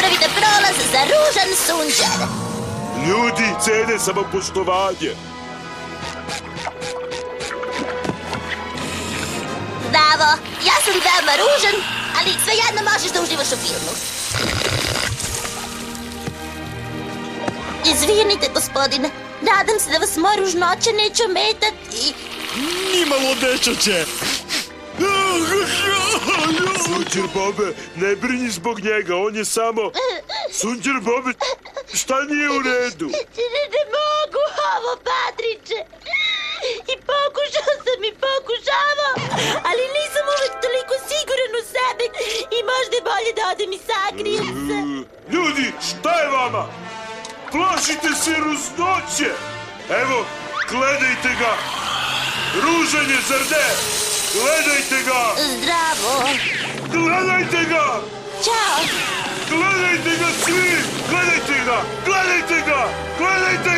napravite prolaz za Ružan Sunđer. Ljudi cene samopoštovanje. Bravo, ja sam veoma ružan, ali svejedno možeš da uživaš u filmu. Izvinite, gospodine. Nadam se da vas moja ružnoća neće ometati. Nimalo nećeće. Sunđer Bobe, ne brini zbog njega, on je samo... Sunđer Bobe, šta nije u redu? Ne mogu ovo, Patriče. I pokušavao, ali nisam uvek toliko siguran u sebe i možda je bolje da odem i sakrijem se. Ljudi, šta je vama? Plašite se ruznoće! Evo, gledajte ga! Ružan je, zar ne? Gledajte ga! Zdravo. Gledajte ga! Ćao. Gledajte ga svi! Gledajte ga! Gledajte ga! Gledajte